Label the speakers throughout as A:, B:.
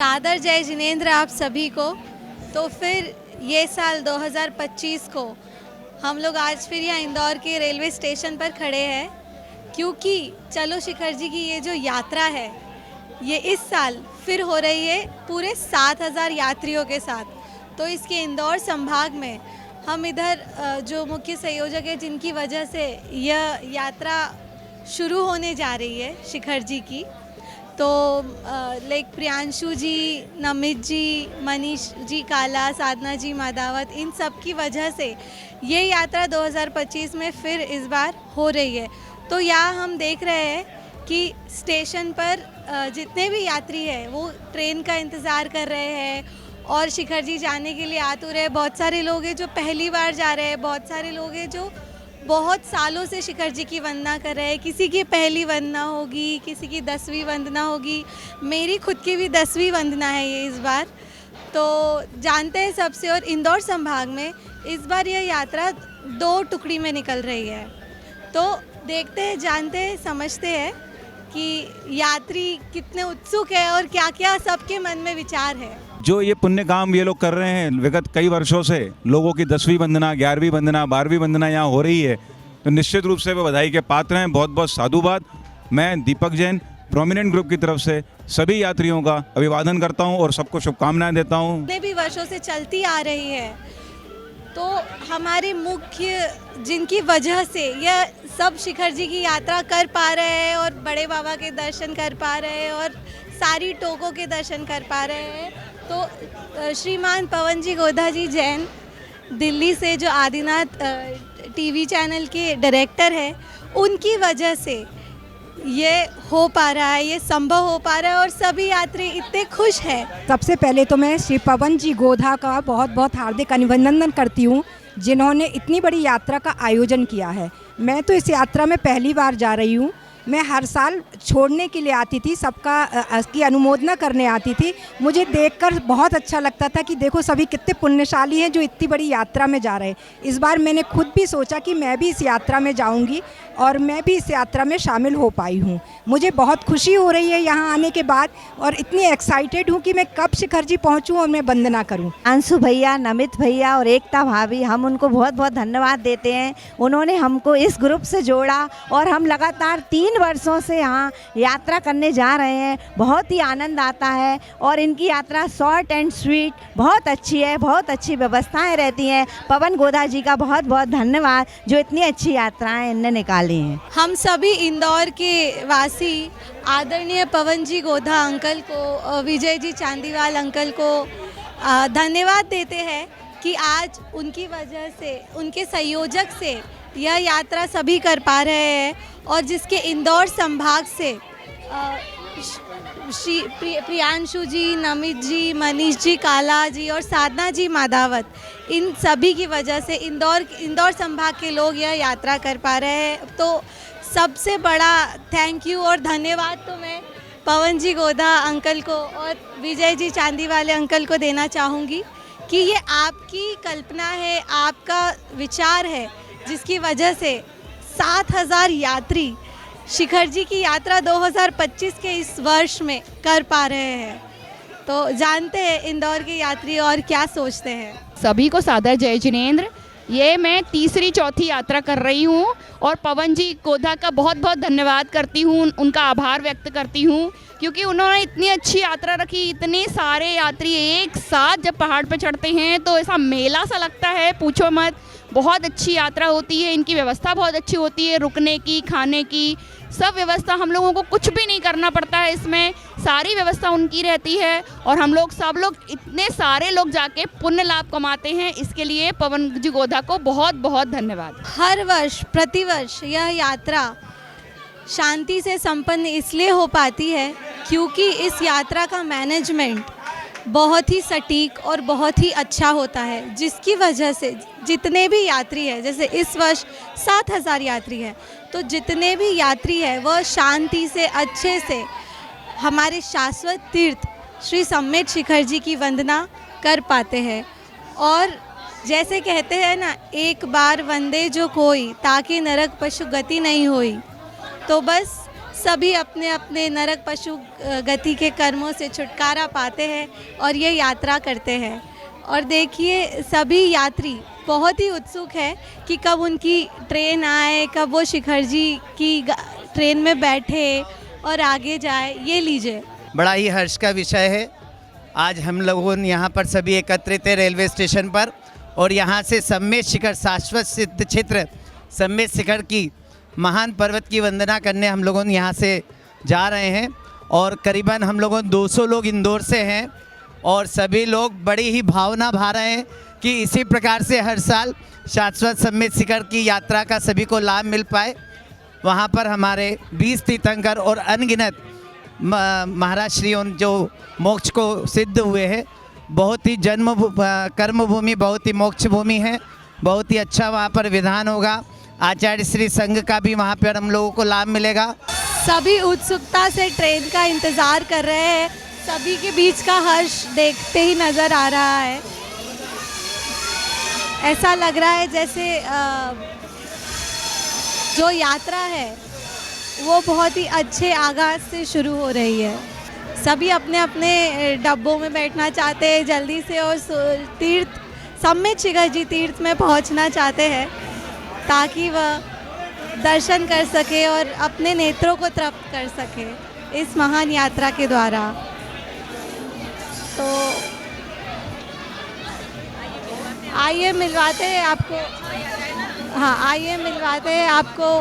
A: सादर जय जिनेंद्र आप सभी को। तो फिर ये साल 2025 को हम लोग आज फिर यहाँ इंदौर के रेलवे स्टेशन पर खड़े हैं, क्योंकि चलो शिखर जी की ये जो यात्रा है ये इस साल फिर हो रही है पूरे 7000 यात्रियों के साथ। तो इसके इंदौर संभाग में हम इधर जो मुख्य संयोजक है जिनकी वजह से यह यात्रा शुरू होने जा रही है शिखर जी की, तो लाइक प्रियांशु जी, नमित जी, मनीष जी काला, साधना जी मादावत, इन सब की वजह से ये यात्रा 2025 में फिर इस बार हो रही है। तो यहाँ हम देख रहे हैं कि स्टेशन पर जितने भी यात्री हैं वो ट्रेन का इंतज़ार कर रहे हैं और शिखर जी जाने के लिए आतुर है। बहुत सारे लोग हैं जो पहली बार जा रहे हैं, बहुत सारे लोग हैं जो बहुत सालों से शिखर जी की वंदना कर रहे हैं। किसी की पहली वंदना होगी, किसी की 10वीं वंदना होगी, मेरी खुद की भी 10वीं वंदना है ये इस बार। तो जानते हैं सबसे, और इंदौर संभाग में इस बार यह यात्रा 2 टुकड़ी में निकल रही है। तो देखते हैं, जानते हैं, समझते हैं कि यात्री कितने उत्सुक है और क्या क्या सबके मन में विचार है।
B: जो ये पुण्य काम ये लोग कर रहे हैं विगत कई वर्षों से, लोगों की 10वीं वंदना, 11वीं वंदना, 12वीं वंदना यहाँ हो रही है, तो निश्चित रूप से वो बधाई के पात्र हैं। बहुत बहुत साधुवाद। मैं दीपक जैन प्रोमिनेंट ग्रुप की तरफ से सभी यात्रियों का अभिवादन करता हूँ और सबको शुभकामनाएं देता हूँ।
A: जितने भी वर्षों से चलती आ रही है, तो हमारे मुख्य जिनकी वजह से यह सब शिखर जी की यात्रा कर पा रहे हैं और बड़े बाबा के दर्शन कर पा रहे हैं और सारी टोकों के दर्शन कर पा रहे हैं, तो श्रीमान पवन जी गोधा जी जैन दिल्ली से, जो आदिनाथ टीवी चैनल के डायरेक्टर हैं, उनकी वजह से ये हो पा रहा है, ये संभव हो पा रहा है और सभी यात्री इतने खुश हैं।
C: सबसे पहले तो मैं श्री पवन जी गोधा का बहुत बहुत हार्दिक अभिनंदन करती हूँ, जिन्होंने इतनी बड़ी यात्रा का आयोजन किया है। मैं तो इस यात्रा में पहली बार जा रही हूँ। मैं हर साल छोड़ने के लिए आती थी, सबका की अनुमोदना करने आती थी। मुझे देखकर बहुत अच्छा लगता था कि देखो सभी कितने पुण्यशाली हैं जो इतनी बड़ी यात्रा में जा रहे हैं। इस बार मैंने खुद भी सोचा कि मैं भी इस यात्रा में जाऊंगी और मैं भी इस यात्रा में शामिल हो पाई हूँ। मुझे बहुत खुशी हो रही है यहाँ आने के बाद और इतनी एक्साइटेड हूँ कि मैं कब शिखर जी पहुँचूँ और मैं वंदना करूँ।
D: अंशु भैया, नमित भैया और एकता भाभी, हम उनको बहुत बहुत धन्यवाद देते हैं। उन्होंने हमको इस ग्रुप से जोड़ा और हम लगातार 3 वर्षों से यहाँ यात्रा करने जा रहे हैं। बहुत ही आनंद आता है और इनकी यात्रा शॉर्ट एंड स्वीट बहुत अच्छी है, बहुत अच्छी व्यवस्थाएं रहती हैं। पवन गोधा जी का बहुत बहुत धन्यवाद जो इतनी अच्छी यात्राएं इनने निकाली हैं।
A: हम सभी इंदौर के वासी आदरणीय पवन जी गोधा अंकल को, विजय जी चांदीवाल अंकल को धन्यवाद देते हैं कि आज उनकी वजह से, उनके संयोजक से यह यात्रा सभी कर पा रहे हैं और जिसके इंदौर संभाग से श्री प्रियांशु जी, नमित जी, मनीष जी काला जी और साधना जी मादावत, इन सभी की वजह से इंदौर संभाग के लोग यह यात्रा कर पा रहे हैं। तो सबसे बड़ा थैंक यू और धन्यवाद तो मैं पवन जी गोधा अंकल को और विजय जी चांदी वाले अंकल को देना चाहूँगी कि ये आपकी कल्पना है, आपका विचार है, जिसकी वजह से 7000 यात्री शिखर जी की यात्रा 2025 के इस वर्ष में कर पा रहे हैं। तो जानते हैं इंदौर के यात्री और क्या सोचते हैं।
E: सभी को सादर जय जिनेंद्र। ये मैं तीसरी चौथी यात्रा कर रही हूँ और पवन जी गोधा का बहुत बहुत धन्यवाद करती हूँ, उनका आभार व्यक्त करती हूँ, क्योंकि उन्होंने इतनी अच्छी यात्रा रखी। इतने सारे यात्री एक साथ जब पहाड़ पर चढ़ते हैं तो ऐसा मेला सा लगता है, पूछो मत। बहुत अच्छी यात्रा होती है, इनकी व्यवस्था बहुत अच्छी होती है, रुकने की, खाने की, सब व्यवस्था। हम लोगों को कुछ भी नहीं करना पड़ता है, इसमें सारी व्यवस्था उनकी रहती है और हम लोग सब लोग इतने सारे लोग जाके पुण्य लाभ कमाते हैं। इसके लिए पवन जी गोधा को बहुत बहुत धन्यवाद।
A: हर वर्ष, प्रतिवर्ष यह यात्रा शांति से संपन्न इसलिए हो पाती है क्योंकि इस यात्रा का मैनेजमेंट बहुत ही सटीक और बहुत ही अच्छा होता है, जिसकी वजह से जितने भी यात्री हैं, जैसे इस वर्ष 7000 यात्री हैं, तो जितने भी यात्री हैं वह शांति से, अच्छे से हमारे शाश्वत तीर्थ श्री सम्मेत शिखर जी की वंदना कर पाते हैं। और जैसे कहते हैं ना, एक बार वंदे जो कोई, ताकि नरक पशु गति नहीं होई। तो बस सभी अपने अपने नरक पशु गति के कर्मों से छुटकारा पाते हैं और ये यात्रा करते हैं। और देखिए सभी यात्री बहुत ही उत्सुक है कि कब उनकी ट्रेन आए, कब वो शिखर जी की ट्रेन में बैठे और आगे जाए। ये लीजिए,
F: बड़ा ही हर्ष का विषय है। आज हम लोगों यहाँ पर सभी एकत्रित हैं रेलवे स्टेशन पर, और यहाँ से सम्मेत शिखर शाश्वत सिद्ध क्षेत्र सम्मेत शिखर की महान पर्वत की वंदना करने हम लोगों यहाँ से जा रहे हैं। और करीबन हम लोगों 200 लोग इंदौर से हैं, और सभी लोग बड़ी ही भावना भा रहे हैं कि इसी प्रकार से हर साल शाश्वत सम्मेत शिखर की यात्रा का सभी को लाभ मिल पाए। वहाँ पर हमारे 20 तीर्थंकर और अनगिनत महाराज श्रीयों जो मोक्ष को सिद्ध हुए हैं। बहुत ही कर्म भूमि, बहुत ही मोक्ष भूमि है। बहुत ही अच्छा वहाँ पर विधान होगा। आचार्य श्री संघ का भी वहाँ पर हम लोगों को लाभ मिलेगा।
A: सभी उत्सुकता से ट्रेन का इंतज़ार कर रहे हैं। सभी के बीच का हर्ष देखते ही नज़र आ रहा है। ऐसा लग रहा है जैसे जो यात्रा है वो बहुत ही अच्छे आगाज़ से शुरू हो रही है। सभी अपने अपने डब्बों में बैठना चाहते हैं जल्दी से, और तीर्थ सम्मेत शिखर जी तीर्थ में पहुंचना चाहते हैं ताकि वह दर्शन कर सके और अपने नेत्रों को तृप्त कर सके इस महान यात्रा के द्वारा। तो आइए मिलवाते हैं आपको, हाँ आइए मिलवाते हैं आपको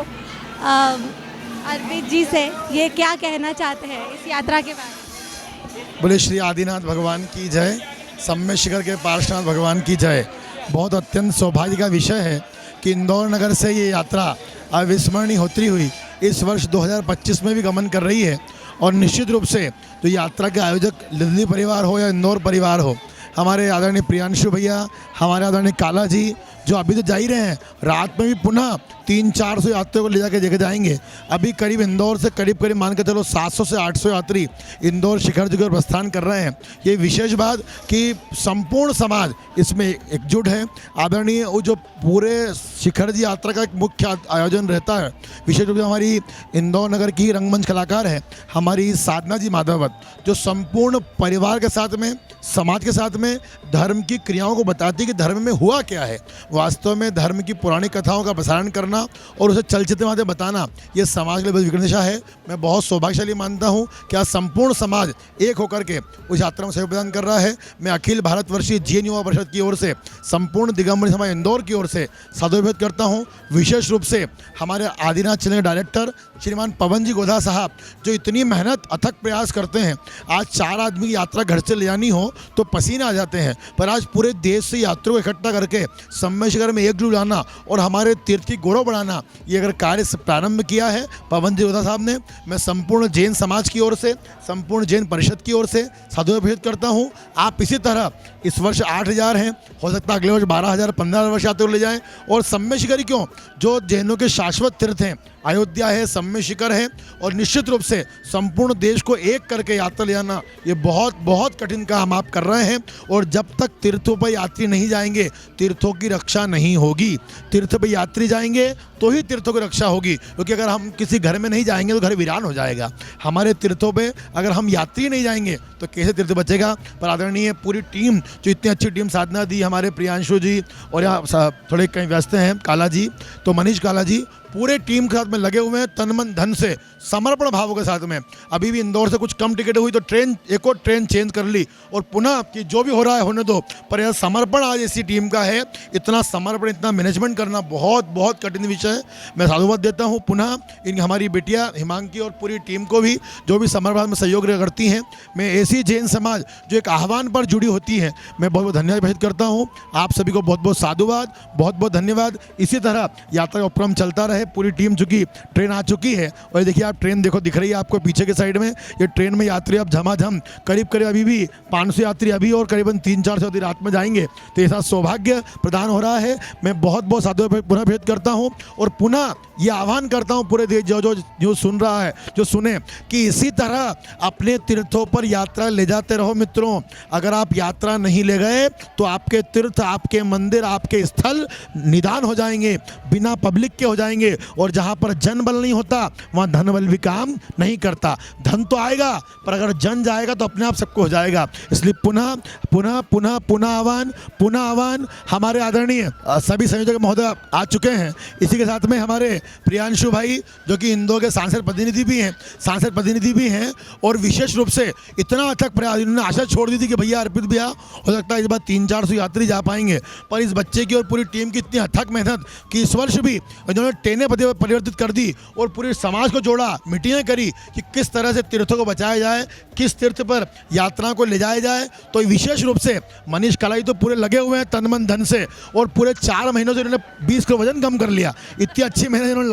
A: अर्पित जी से। ये क्या कहना चाहते हैं इस यात्रा के बारे में?
G: बोले श्री आदिनाथ भगवान की जय, सम्मेत शिखर के पार्श्वनाथ भगवान की जय। बहुत अत्यंत सौभाग्य का विषय है कि इंदौर नगर से ये यात्रा अविस्मरणीय होती हुई इस वर्ष 2025 में भी गमन कर रही है। और निश्चित रूप से तो यात्रा के आयोजक लिल्ली परिवार हो या इंदौर परिवार हो, हमारे आदरणीय प्रियांशु भैया, हमारे आदरणीय काला जी जो अभी तो जा ही रहे हैं, रात में भी पुनः 300-400 यात्रियों को ले जाके लेके जाएंगे। अभी करीब इंदौर से करीब करीब मान के चलो 700 से 800 यात्री इंदौर शिखर जी की ओर प्रस्थान कर रहे हैं। ये विशेष बात कि संपूर्ण समाज इसमें एकजुट है। आदरणीय वो जो पूरे शिखर जी यात्रा का एक मुख्य आयोजन रहता है, विशेष रूप से हमारी इंदौर नगर की रंगमंच कलाकार है हमारी साधना जी माधवत, जो संपूर्ण परिवार के साथ में, समाज के साथ में धर्म की क्रियाओं को बताती है कि धर्म में हुआ क्या है। वास्तव में धर्म की पुरानी कथाओं का प्रसारण करना और उसे चलचित्र माध्यम बताना, ये समाज के लिए विकट दिशा है। मैं बहुत सौभाग्यशाली मानता हूँ कि आज संपूर्ण समाज एक होकर के उस यात्रा में सहयोग प्रदान कर रहा है। मैं अखिल भारतवर्षीय जैन युवा परिषद की ओर से, संपूर्ण दिगंबर समाज इंदौर की ओर से साधुवाद करता हूँ। विशेष रूप से हमारे आदिनाथ चैनल के डायरेक्टर श्रीमान पवन जी गोधा साहब, जो इतनी मेहनत अथक प्रयास करते हैं। आज 4 आदमी की यात्रा घर से ले जानी हो तो पसीने आ जाते हैं, पर आज पूरे देश से यात्रियों को इकट्ठा करके सम्मेत शिखर में एकजुट लाना और हमारे तीर्थ की गौरव बढ़ाना, ये अगर कार्य प्रारंभ किया है पवन जी गोधा साहब ने, मैं संपूर्ण जैन समाज की ओर से, संपूर्ण जैन परिषद की ओर से साधुवाद करता हूँ। आप इसी तरह इस वर्ष 8000 हैं, हो सकता है अगले वर्ष 12000, 15000 वर्ष यात्रियों ले जाएं। और सम्मेत शिखर ही क्यों, जो जैनों के शाश्वत तीर्थ हैं, अयोध्या है, सम्मेत शिखर है, और निश्चित रूप से संपूर्ण देश को एक करके यात्रा ले जाना, ये बहुत बहुत कठिन काम आप कर रहे हैं। और जब तक तीर्थों पर यात्री नहीं जाएंगे, तीर्थों की रक्षा नहीं होगी। तीर्थ पर यात्री जाएंगे तो ही तीर्थों की रक्षा होगी, क्योंकि अगर हम किसी घर में नहीं जाएंगे तो घर वीरान हो जाएगा। हमारे तीर्थों पे अगर हम यात्री नहीं जाएंगे तो कैसे तीर्थ बचेगा। पर आदरणीय पूरी टीम, जो इतनी अच्छी टीम साधना दी, हमारे प्रियांशु जी और यहाँ थोड़े कहीं व्यस्त हैं काला जी, तो मनीष काला जी पूरे टीम के साथ में लगे हुए हैं, तन मन धन से, समर्पण भावों के साथ में। अभी भी इंदौर से कुछ कम टिकट हुई तो एक और ट्रेन चेंज कर ली, और पुनः कि जो भी हो रहा है होने दो, पर यह समर्पण आज इसी टीम का है। इतना समर्पण, इतना मैनेजमेंट करना बहुत बहुत कठिन विषय है। मैं साधुवाद देता हूँ पुनः इन हमारी बेटिया हिमांकी और पूरी टीम को भी, जो भी समर्पण में सहयोग करती हैं। मैं ऐसी जैन समाज जो एक आह्वान पर जुड़ी होती है, मैं बहुत बहुत धन्यवाद व्यक्त करता हूँ। आप सभी को बहुत बहुत साधुवाद, बहुत बहुत धन्यवाद। इसी तरह यात्रा का उपक्रम चलता रहे। पूरी टीम चुकी, ट्रेन आ चुकी है, और देखिए आप ट्रेन देखो दिख रही है आपको पीछे के साइड में। ये ट्रेन में यात्री अब झमाझम करीब करीब अभी भी 500 यात्री अभी और करीबन 300-400 यात्री रात में जाएंगे, तो ऐसा सौभाग्य प्रदान हो रहा है। मैं बहुत बहुत साधुवाद पुनः व्यक्त करता हूँ। और पुनः ये आह्वान करता हूँ पूरे देश जो सुन रहा है, जो सुने, कि इसी तरह अपने तीर्थों पर यात्रा ले जाते रहो मित्रों। अगर आप यात्रा नहीं ले गए तो आपके तीर्थ, आपके मंदिर, आपके स्थल निदान हो जाएंगे, बिना पब्लिक के हो जाएंगे। और जहाँ पर जन बल नहीं होता वहाँ धन बल भी काम नहीं करता। धन तो आएगा पर अगर जन जाएगा तो अपने आप सबको हो जाएगा। इसलिए पुनः पुनः पुनः पुनः आह्वान हमारे आदरणीय सभी संयोजक महोदय आ चुके हैं। इसी के साथ में हमारे प्रियांशु भाई जो कि इंदौर के सांसद प्रतिनिधि भी हैं और विशेष रूप से इतना अथक प्रयास, इन्होंने आशा छोड़ दी थी कि भैया अर्पित भैया हो सकता है इस बार 300-400 यात्री जा पाएंगे, पर इस बच्चे की और पूरी टीम की इतनी अथक मेहनत कि इस वर्ष भी इन्होंने ट्रेनें परिवर्तित कर दी और पूरे समाज को जोड़ा, मीटिंगें करी कि किस तरह से तीर्थों को बचाया जाए, किस तीर्थ पर यात्रा को ले जाया जाए। तो विशेष रूप से मनीष कलाई तो पूरे लगे हुए हैं तन मन धन से, और पूरे 4 महीनों से इन्होंने 20 किलो वजन कम कर लिया। इतनी अच्छी मेहनत इन्होंने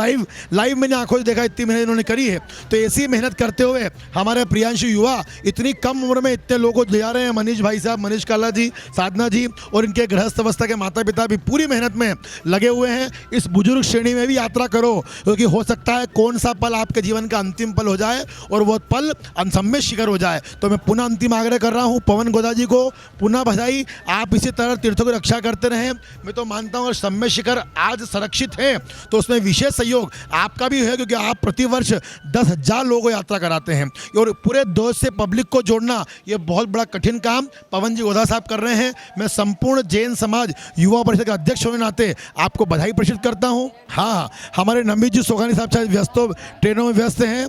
G: लाइव मैंने आंखों से देखा, इतनी मेहनत इन्होंने करी है। तो ऐसी मेहनत करते हुए हमारे प्रियांशु युवा इतनी कम उम्र में इतने लोगों को ले जा रहे हैं। मनीष भाई साहब, मनीष काला जी, साधना जी और इनके गृहस्थ अवस्था के माता पिता भी पूरी मेहनत में लगे हुए हैं। इस बुजुर्ग श्रेणी में भी यात्रा करो, क्योंकि हो सकता है कौन सा पल आपके जीवन का अंतिम पल हो जाए और वो पल असम्य शिखर हो जाए। तो मैं पुनः अंतिम आग्रह कर रहा हूँ पवन गोदा जी को पुनः बधाई। आप इसी तरह तीर्थों की रक्षा करते रहें। मैं तो मानता हूँ सम्य शिखर आज सुरक्षित है तो उसमें विशेष सहयोग आपका भी है, क्योंकि आप प्रतिवर्ष 10,000 लोगों को यात्रा कराते हैं और पूरे देश से पब्लिक को जोड़ना ये बहुत बड़ा कठिन काम पवन जी गोदा साहब कर रहे हैं। मैं संपूर्ण जैन समाज युवा परिषद के अध्यक्ष होने नाते आपको बधाई प्रेषित करता हूँ। हाँ, हमारे नमित जी सोगानी साहब शायद ट्रेनों में व्यस्त हैं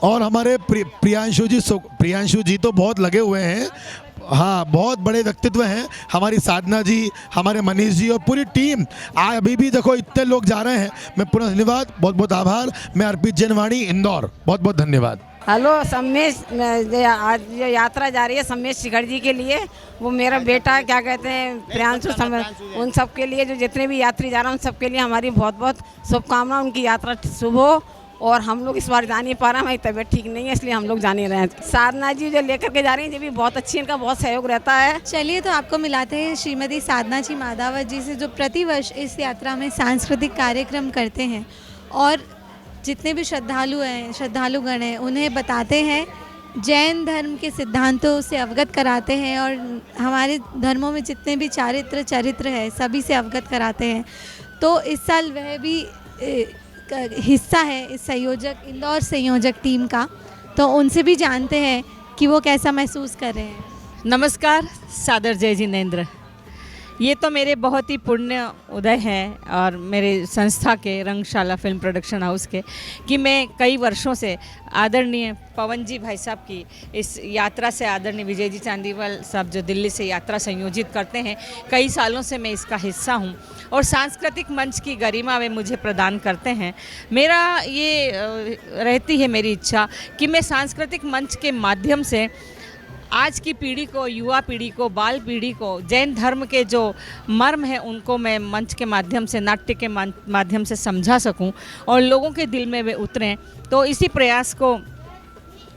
G: और हमारे प्रियांशु जी तो बहुत लगे हुए हैं। हाँ, बहुत बड़े व्यक्तित्व हैं हमारी साधना जी, हमारे मनीष जी और पूरी टीम। अभी भी देखो इतने लोग जा रहे हैं। मैं पुनः धन्यवाद, बहुत बहुत आभार। मैं अर्पित जैनवाणी, इंदौर, बहुत बहुत धन्यवाद।
H: हेलो सम्मेश, आज जो यात्रा जा रही है सम्मेश शिखर जी के लिए, वो मेरा बेटा क्या कहते हैं प्रियांशु, उन सब के लिए, जो जितने भी यात्री जा रहे हैं उन सब के लिए हमारी बहुत बहुत शुभकामनाएं। उनकी यात्रा शुभ हो। और हम लोग इस बार जा नहीं पा रहे हैं, हमारी तबीयत ठीक नहीं है इसलिए हम लोग जा नहीं रहे हैं। साधना जी जो लेकर के जा रही हैं ये भी बहुत अच्छी, इनका बहुत सहयोग रहता है।
A: चलिए तो आपको मिलाते हैं श्रीमती साधना जी माधावत जी से, जो प्रतिवर्ष इस यात्रा में सांस्कृतिक कार्यक्रम करते हैं और जितने भी श्रद्धालुगण हैं उन्हें बताते हैं, जैन धर्म के सिद्धांतों से अवगत कराते हैं और हमारे धर्मों में जितने भी चरित्र है सभी से अवगत कराते हैं। तो इस साल वह भी हिस्सा है इस इंदौर संयोजक टीम का, तो उनसे भी जानते हैं कि वो कैसा महसूस कर रहे हैं।
I: नमस्कार, सादर जय जिनेंद्र। ये तो मेरे बहुत ही पुण्य उदय है और मेरे संस्था के रंगशाला फिल्म प्रोडक्शन हाउस के, कि मैं कई वर्षों से आदरणीय पवन जी भाई साहब की इस यात्रा से, आदरणीय विजय जी चांदीवाल साहब जो दिल्ली से यात्रा संयोजित करते हैं, कई सालों से मैं इसका हिस्सा हूँ और सांस्कृतिक मंच की गरिमा वे मुझे प्रदान करते हैं। मेरा ये रहती है मेरी इच्छा कि मैं सांस्कृतिक मंच के माध्यम से आज की पीढ़ी को, युवा पीढ़ी को, बाल पीढ़ी को जैन धर्म के जो मर्म है उनको मैं मंच के माध्यम से, नाट्य के माध्यम से समझा सकूं और लोगों के दिल में वे उतरें। तो इसी प्रयास को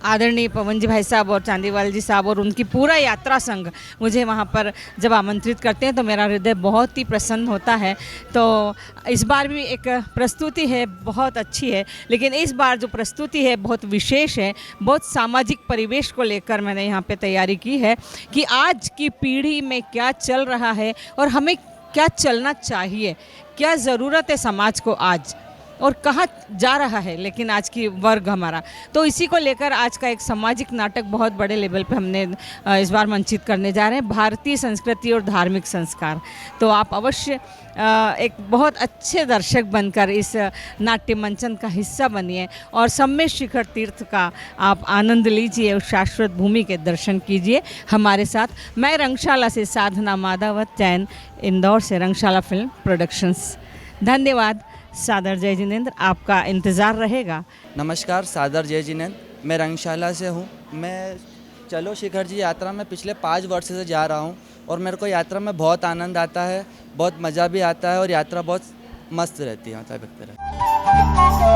I: आदरणीय पवन जी भाई साहब और चांदीवाल जी साहब और उनकी पूरा यात्रा संघ मुझे वहाँ पर जब आमंत्रित करते हैं तो मेरा हृदय बहुत ही प्रसन्न होता है। तो इस बार भी एक प्रस्तुति है, बहुत अच्छी है, लेकिन इस बार जो प्रस्तुति है बहुत विशेष है। बहुत सामाजिक परिवेश को लेकर मैंने यहाँ पे तैयारी की है कि आज की पीढ़ी में क्या चल रहा है और हमें क्या चलना चाहिए, क्या ज़रूरत है समाज को आज और कहाँ जा रहा है लेकिन आज की वर्ग हमारा। तो इसी को लेकर आज का एक सामाजिक नाटक बहुत बड़े लेवल पे हमने इस बार मंचित करने जा रहे हैं, भारतीय संस्कृति और धार्मिक संस्कार। तो आप अवश्य एक बहुत अच्छे दर्शक बनकर इस नाट्य मंचन का हिस्सा बनिए और सम्मेद शिखर तीर्थ का आप आनंद लीजिए और शाश्वत भूमि के दर्शन कीजिए हमारे साथ। मैं रंगशाला से साधना माधावत जैन, इंदौर से रंगशाला फिल्म प्रोडक्शंस। धन्यवाद। सादर जय जिनेंद्र, आपका इंतज़ार रहेगा।
J: नमस्कार, सादर जय जिनेंद्र, मैं रंगशाला से हूँ। मैं चलो शिखर जी यात्रा में पिछले 5 वर्ष से जा रहा हूँ और मेरे को यात्रा में बहुत आनंद आता है, बहुत मज़ा भी आता है और यात्रा बहुत मस्त रहती है, मतलब एक तरह।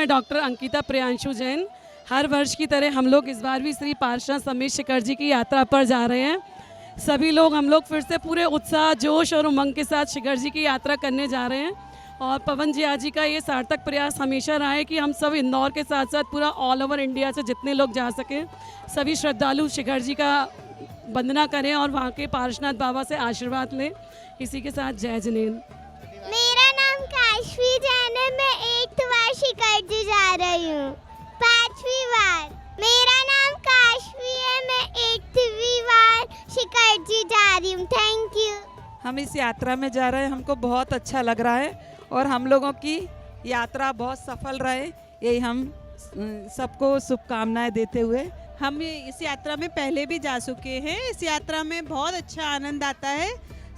K: मैं डॉक्टर अंकिता प्रियांशु जैन। हर वर्ष की तरह हम लोग इस बार भी श्री पार्श्वनाथ सम्मेद शिखर जी की यात्रा पर जा रहे हैं। सभी लोग हम लोग फिर से पूरे उत्साह, जोश और उमंग के साथ शिखर जी की यात्रा करने जा रहे हैं। और पवन जी आज जी का ये सार्थक प्रयास हमेशा रहा है कि हम सब इंदौर के साथ साथ पूरा ऑल ओवर इंडिया से जितने लोग जा सकें, सभी श्रद्धालु शिखर जी का वंदना करें और वहाँ के पार्श्वनाथ बाबा से आशीर्वाद लें। इसी के साथ जय जिनेंद्र।
L: मेरा नाम काशवी जैन है। मैं 8th बार शिखर जी जा रही हूँ, 5वीं बार। मेरा नाम काशवी है। मैं 8वीं बार शिखर जी जा रही हूँ। Thank you.
M: हम इस यात्रा में जा रहे हैं, हमको बहुत अच्छा लग रहा है और हम लोगों की यात्रा बहुत सफल रहे, यही हम सबको शुभकामनाएं देते हुए।
N: हम इस यात्रा में पहले भी जा चुके हैं। इस यात्रा में बहुत अच्छा आनंद आता है।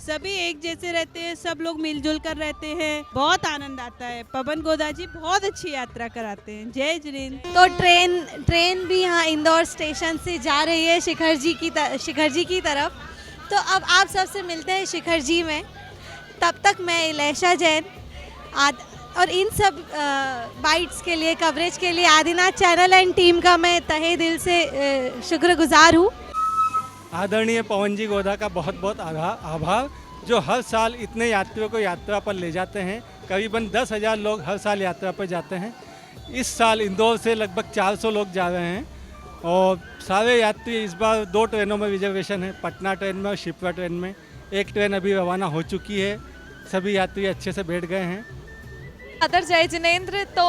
N: सभी एक जैसे रहते हैं, सब लोग मिलजुल कर रहते हैं, बहुत आनंद आता है। पवन गोदा जी बहुत अच्छी यात्रा कराते हैं। जय जिनेंद्र।
A: तो ट्रेन भी यहाँ इंदौर स्टेशन से जा रही है शिखर जी की तरफ। तो अब आप सबसे मिलते हैं शिखर जी में। तब तक मैं इलेशा जैन और इन सब बाइट्स के लिए, कवरेज के लिए आदिनाथ चैनल एंड टीम का मैं तहे दिल से शुक्रगुजार हूँ।
O: आदरणीय पवन जी गोदा का बहुत बहुत आभार, जो हर साल इतने यात्रियों को यात्रा पर ले जाते हैं। करीबन 10,000 लोग हर साल यात्रा पर जाते हैं। इस साल इंदौर से लगभग 400 लोग जा रहे हैं और सारे यात्री इस बार 2 ट्रेनों में रिजर्वेशन है, पटना ट्रेन में और शिप्रा ट्रेन में। एक ट्रेन अभी रवाना हो चुकी है, सभी यात्री अच्छे से बैठ गए हैं।
P: सादर जय जिनेंद्र। तो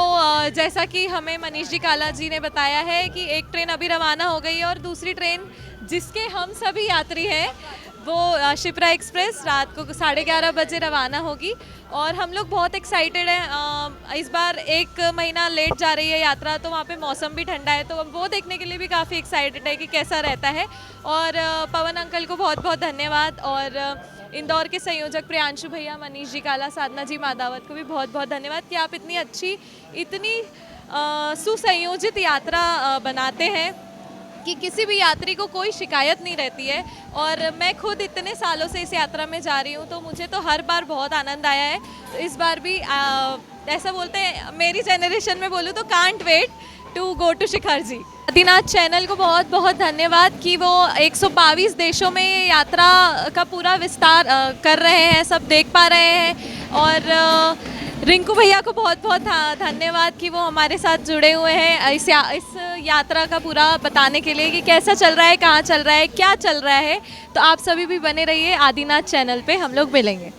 P: जैसा कि हमें मनीष जी काला जी ने बताया है कि एक ट्रेन अभी रवाना हो गई है और दूसरी ट्रेन जिसके हम सभी यात्री हैं वो शिप्रा एक्सप्रेस रात को 11:30 बजे रवाना होगी। और हम लोग बहुत एक्साइटेड हैं। इस बार 1 महीना लेट जा रही है यात्रा, तो वहाँ पे मौसम भी ठंडा है, तो वो देखने के लिए भी काफ़ी एक्साइटेड है कि कैसा रहता है। और पवन अंकल को बहुत बहुत धन्यवाद और इंदौर के संयोजक प्रियांशु भैया, मनीष जी काला, साधना जी मादावत को भी बहुत बहुत धन्यवाद कि आप इतनी अच्छी, इतनी सुसंयोजित यात्रा बनाते हैं कि किसी भी यात्री को कोई शिकायत नहीं रहती है। और मैं खुद इतने सालों से इस यात्रा में जा रही हूँ, तो मुझे तो हर बार बहुत आनंद आया है। तो इस बार भी ऐसा बोलते हैं, मेरी जनरेशन में बोलूँ तो can't wait to go to Shikhar ji. Adinath channel को बहुत बहुत धन्यवाद कि वो 122 देशों में यात्रा का पूरा विस्तार कर रहे हैं, सब देख पा रहे हैं। और रिंकू भैया को बहुत बहुत धन्यवाद कि वो हमारे साथ जुड़े हुए हैं इस यात्रा का पूरा बताने के लिए कि कैसा चल रहा है, कहाँ चल रहा है, क्या चल रहा है। तो आप सभी भी बने रहिए, आदिनाथ चैनल पे हम लोग मिलेंगे।